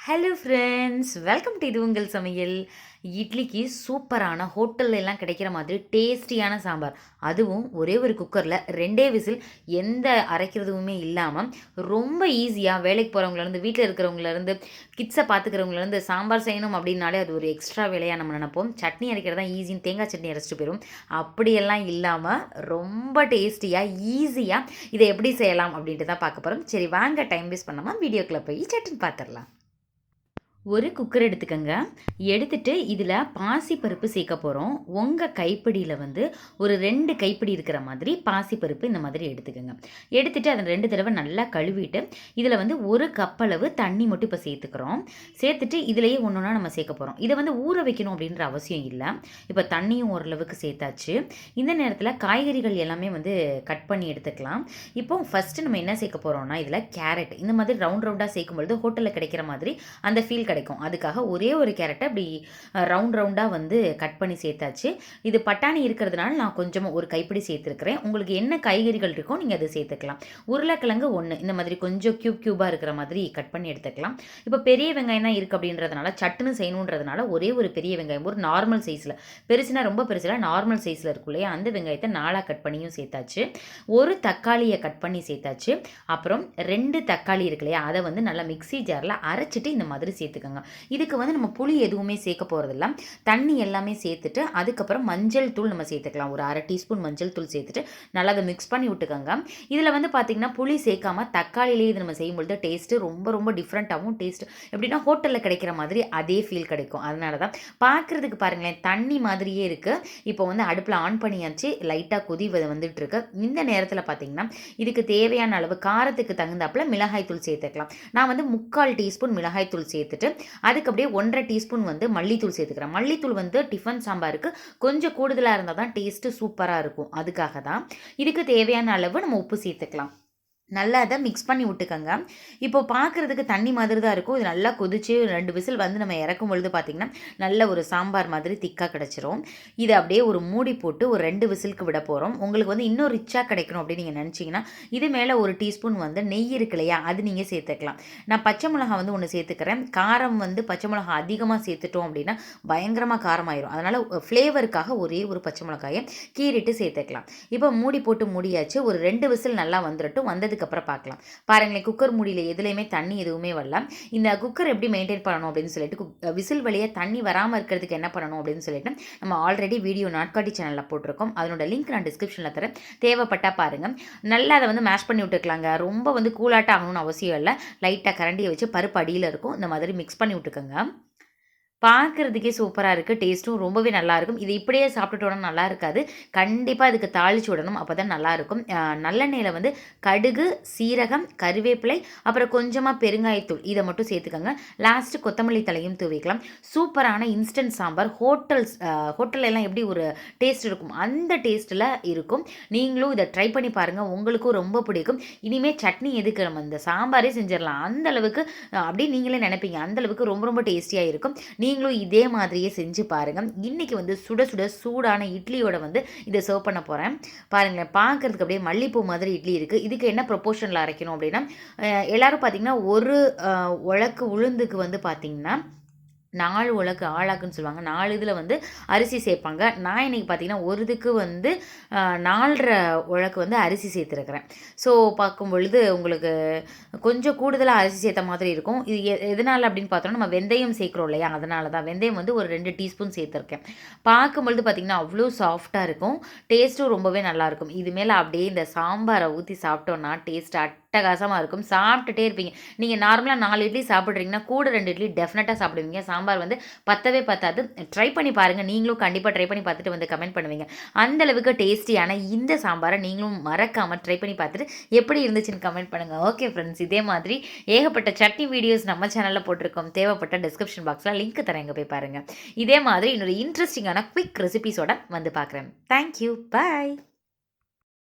Hello friends, welcome to இது உங்கள் சமையல். இட்லிக்கு சூப்பரான ஹோட்டல்ல எல்லாம் கிடைக்கிற மாதிரி டேஸ்டியான சாம்பார், அதுவும் ஒரே ஒரு குக்கரில் 2 விசில், எந்த அரைக்கிறதுமே இல்லாமல் ரொம்ப ஈஸியாக வேலைக்கு போகிறவங்கலேருந்து, வீட்டில் இருக்கிறவங்கலேருந்து, கிட்ஸை பார்த்துக்கிறவங்கலேருந்து சாம்பார் செய்யணும் அப்படின்னாலே அது ஒரு எக்ஸ்ட்ரா வேலையாக நம்ம நினைப்போம். சட்னி அரைக்கிறது தான் ஈஸின்னு தேங்காய் சட்னி அரைச்சிட்டு போயிடும். அப்படியெல்லாம் இல்லாமல் ரொம்ப டேஸ்டியாக ஈஸியாக இதை எப்படி செய்யலாம் அப்படின்ட்டு தான் பார்க்க போகிறோம். சரி வாங்க, டைம் வேஸ்ட் பண்ணாமல் வீடியோக்குள்ளே போய் சட்னி பார்த்துடலாம். ஒரு குக்கர் எடுத்துக்கங்க. எடுத்துட்டு இதில் பாசிப்பருப்பு சேர்க்க போகிறோம். உங்கள் கைப்பிடியில் வந்து ஒரு 2 கைப்பிடி இருக்கிற மாதிரி பாசிப்பருப்பு இந்த மாதிரி எடுத்துக்கோங்க. எடுத்துகிட்டு அதை 2 தடவை நல்லா கழுவிட்டு இதில் வந்து 1 கப் அளவு தண்ணி மட்டும் இப்போ சேர்த்துக்கிறோம். சேர்த்துட்டு இதிலேயே ஒன்று ஒன்றா நம்ம சேர்க்க போகிறோம். இதை வந்து ஊற வைக்கணும் அப்படின்ற அவசியம் இல்லை. இப்போ தண்ணியும் ஓரளவுக்கு சேர்த்தாச்சு. இந்த நேரத்தில் காய்கறிகள் எல்லாமே வந்து கட் பண்ணி எடுத்துக்கலாம். இப்போ ஃபஸ்ட்டு நம்ம என்ன சேர்க்க போகிறோம்னா, இதில் கேரட் இந்த மாதிரி ரவுண்டாக சேர்க்கும்பொழுது ஹோட்டலில் கிடைக்கிற மாதிரி அந்த ஃபீல் கிடைக்கும். அதுக்காக ஒரே ஒரு கேரட்டை அப்படி ரவுண்டாக வந்து கட் பண்ணி சேர்த்தாச்சு. இது பட்டாணி இருக்கிறதுனால நான் கொஞ்சமாக ஒரு கைப்பிடி சேர்த்துருக்கிறேன். உங்களுக்கு என்ன காய்கறிகள் இருக்கோ நீங்கள் அதை சேர்த்துக்கலாம். உருளைக்கிழங்கு 1 இந்த மாதிரி கொஞ்சம் க்யூபாக இருக்கிற மாதிரி கட் பண்ணி எடுத்துக்கலாம். இப்போ பெரிய வெங்காயம் தான் இருக்குது அப்படின்றதுனால, சட்டுன்னு செய்யணுன்றதுனால ஒரே ஒரு பெரிய வெங்காயம், ஒரு நார்மல் சைஸில், பெருசுனா ரொம்ப பெருசில் நார்மல் சைஸில் இருக்கும் இல்லையா, அந்த வெங்காயத்தை 4 கட் பண்ணியும் சேர்த்தாச்சு. ஒரு தக்காளியை கட் பண்ணி சேர்த்தாச்சு. அப்புறம் 2 தக்காளி இருக்கு இல்லையா, அதை வந்து நல்லா மிக்ஸி ஜாரில் அரைச்சிட்டு இந்த மாதிரி சேர்த்துக்கோங்க. இதுக்கு வந்து நம்ம புளி எதுவுமே சேர்க்க போகிறதில்ல. தண்ணி எல்லாமே சேர்த்துட்டு அதுக்கப்புறம் மஞ்சள் தூள் நம்ம சேர்த்துக்கலாம். ஒரு 1/2 டீஸ்பூன் மஞ்சள் தூள் சேர்த்துட்டு நல்லா அதை மிக்ஸ் பண்ணி விட்டுக்கோங்க. இதில் வந்து பார்த்திங்கன்னா புளி சேர்க்காம தக்காளிலேயே இது நம்ம செய்யும்பொழுது டேஸ்ட்டு ரொம்ப ரொம்ப டிஃப்ரெண்ட்டாகவும், டேஸ்ட் எப்படின்னா ஹோட்டலில் கிடைக்கிற மாதிரி அதே ஃபீல் கிடைக்கும். அதனால தான் பார்க்குறதுக்கு பாருங்களேன், தண்ணி மாதிரியே இருக்குது. இப்போ வந்து அடுப்பில் ஆன் பண்ணியாச்சு. லைட்டாக கொதி வந்துட்டு இருக்கு. இந்த நேரத்தில் பார்த்திங்கன்னா இதுக்கு தேவையான அளவு காரத்துக்கு தகுந்தாப்பில் மிளகாய் தூள் சேர்த்துக்கலாம். நான் வந்து 3/4 டீஸ்பூன் மிளகாய் தூள் சேர்த்துட்டு அதுக்கு அப்படியே 1/2 டீஸ்பூன் வந்து மல்லித்தூள் சேர்த்துக்கிறேன். மல்லித்தூள் வந்து டிஃபன் சாம்பாருக்கு கொஞ்சம் கூடுதலாக இருந்தால் தான் டேஸ்ட்டு சூப்பராக இருக்கும். அதுக்காக தான். இதுக்கு தேவையான அளவு நம்ம உப்பு சேர்த்துக்கலாம். நல்லா அதை மிக்ஸ் பண்ணி விட்டுக்கோங்க. இப்போ பார்க்குறதுக்கு தண்ணி மாதிரி தான் இருக்கும். இது நல்லா கொதிச்சு 2 விசில் வந்து நம்ம இறக்கும் பொழுது பார்த்திங்கன்னா நல்ல ஒரு சாம்பார் மாதிரி திக்காக கிடச்சிரும். இதை அப்படியே ஒரு மூடி போட்டு ஒரு 2 விசிலுக்கு விட போகிறோம். உங்களுக்கு வந்து இன்னும் ரிச்சாக கிடைக்கணும் அப்படின்னு நீங்கள் நினச்சிங்கன்னா இது மேலே ஒரு டீஸ்பூன் வந்து நெய் இருக்கு இல்லையா, அது நீங்கள் சேர்த்துக்கலாம். நான் பச்சை மிளகா வந்து ஒன்று சேர்த்துக்கிறேன். காரம் வந்து பச்சை மிளகா அதிகமாக சேர்த்துட்டோம் அப்படின்னா பயங்கரமாக காரமாயிரும். அதனால் ஃப்ளேவருக்காக ஒரே ஒரு பச்சை மிளகாயை கீறிட்டு சேர்த்துக்கலாம். இப்போ மூடி போட்டு மூடியாச்சு. ஒரு 2 விசில் நல்லா வந்துடட்டும். வந்தது அப்புறம் பார்க்கலாம். பாருங்களேன், குக்கர் மூடியில் எதுலையுமே தண்ணி எதுவுமே வரல. இந்த குக்கர் எப்படி மெயின்டைன் பண்ணணும் அப்படின்னு சொல்லிட்டு, விசில் வழியாக தண்ணி வராமல் இருக்கிறதுக்கு என்ன பண்ணணும் அப்படின்னு சொல்லிட்டு நம்ம ஆல்ரெடி வீடியோ நாட்காட்டி சேனலில் போட்டிருக்கோம். அதனோட லிங்க் நான் டிஸ்கிரிப்ஷனில் தரேன், தேவைப்பட்டா பாருங்கள். நல்லா அதை வந்து மேஷ் பண்ணி விட்டுக்கலாங்க. ரொம்ப வந்து கூலாட்டாக ஆகணும்னு அவசியம் இல்லை. லைட்டாக கரண்டியை வச்சு பருப்பு அடியில் இருக்கும், இந்த மாதிரி மிக்ஸ் பண்ணி விட்டுக்கோங்க. பார்க்குறதுக்கே சூப்பராக இருக்குது. டேஸ்ட்டும் ரொம்பவே நல்லாயிருக்கும். இது இப்படியே சாப்பிட்டுட்டோன்னா நல்லா இருக்காது. கண்டிப்பாக இதுக்கு தாளித்து விடணும், அப்போ தான் நல்லாயிருக்கும். நல்லெண்ணெயில் வந்து கடுகு, சீரகம், கருவேப்பிலை, அப்புறம் கொஞ்சமாக பெருங்காயத்தூள் இதை மட்டும் சேர்த்துக்கோங்க. லாஸ்ட்டு கொத்தமல்லி தலையும் தூவிக்கலாம். சூப்பரான இன்ஸ்டன்ட் சாம்பார் ஹோட்டல்லாம் எப்படி ஒரு டேஸ்ட் இருக்கும் அந்த டேஸ்ட்டில் இருக்கும். நீங்களும் இதை ட்ரை பண்ணி பாருங்கள், உங்களுக்கும் ரொம்ப பிடிக்கும். இனிமேல் சட்னி எதுக்கு, நம்ம இந்த சாம்பாரே செஞ்சிடலாம். அந்தளவுக்கு அப்படியே நீங்களே நினைப்பீங்க, அந்தளவுக்கு ரொம்ப ரொம்ப டேஸ்டியாக இருக்கும். நீங்களும் இதே மாதிரியே செஞ்சு பாருங்கள். இன்றைக்கி வந்து சுட சுட சூடான இட்லியோட வந்து இதை சர்வ் பண்ண போகிறேன். பாருங்களேன், பார்க்குறதுக்கு அப்படியே மல்லிப்பூ மாதிரி இட்லி இருக்குது. இதுக்கு என்ன ப்ரொப்போர்ஷனில் அரைக்கணும் அப்படின்னா, எல்லோரும் பார்த்திங்கன்னா ஒரு உலக்கு உளுந்துக்கு வந்து பார்த்திங்கன்னா 4 உலக்கு ஆளாக்குன்னு சொல்லுவாங்க. 4 இதில் வந்து அரிசி சேர்ப்பாங்க. நான் இன்றைக்கி பார்த்திங்கன்னா ஒரு இதுக்கு வந்து 4.5 உலக்கு வந்து அரிசி சேர்த்துருக்கிறேன். ஸோ பார்க்கும் பொழுது உங்களுக்கு கொஞ்சம் கூடுதலாக அரிசி சேர்த்த மாதிரி இருக்கும். இது எதனால் அப்படின்னு பார்த்தோன்னா, நம்ம வெந்தயம் சேர்க்குறோம் இல்லையா, அதனால தான். வெந்தயம் வந்து ஒரு 2 டீஸ்பூன் சேர்த்துருக்கேன். பார்க்கும்பொழுது பார்த்திங்கன்னா அவ்வளோ சாஃப்டாக இருக்கும். டேஸ்ட்டும் ரொம்பவே நல்லாயிருக்கும். இது மேலே அப்படியே இந்த சாம்பாரை ஊற்றி சாப்பிட்டோன்னா டேஸ்ட் அட்டகாசமாக இருக்கும். சாப்பிட்டுட்டே இருப்பீங்க. நீங்கள் நார்மலாக 4 இட்லி சாப்பிட்றீங்கன்னா கூட 2 இட்லி டெஃபினட்டாக சாப்பிடுவீங்க. சாம்பார் வந்து பத்தவே பத்தாது. ட்ரை பண்ணி பாருங்கள். நீங்களும் கண்டிப்பாக ட்ரை பண்ணி பார்த்துட்டு வந்து கமெண்ட் பண்ணுவீங்க. அந்தளவுக்கு டேஸ்டியான இந்த சாம்பாரை நீங்களும் மறக்காமல் ட்ரை பண்ணி பார்த்துட்டு எப்படி இருந்துச்சுன்னு கமெண்ட் பண்ணுங்கள். ஓகே ஃப்ரெண்ட்ஸ், இதே மாதிரி ஏகப்பட்ட சட்னி வீடியோஸ் நம்ம சேனலில் போட்டிருக்கோம். தேவைப்பட்ட டிஸ்கிரிப்ஷன் பாக்ஸில் லிங்க் தரேன், இங்கே போய் பாருங்கள். இதே மாதிரி இன்னொரு இன்ட்ரெஸ்டிங்கான குவிக் ரெசிபிஸோட வந்து பார்க்குறேன். தேங்க்யூ, பாய்.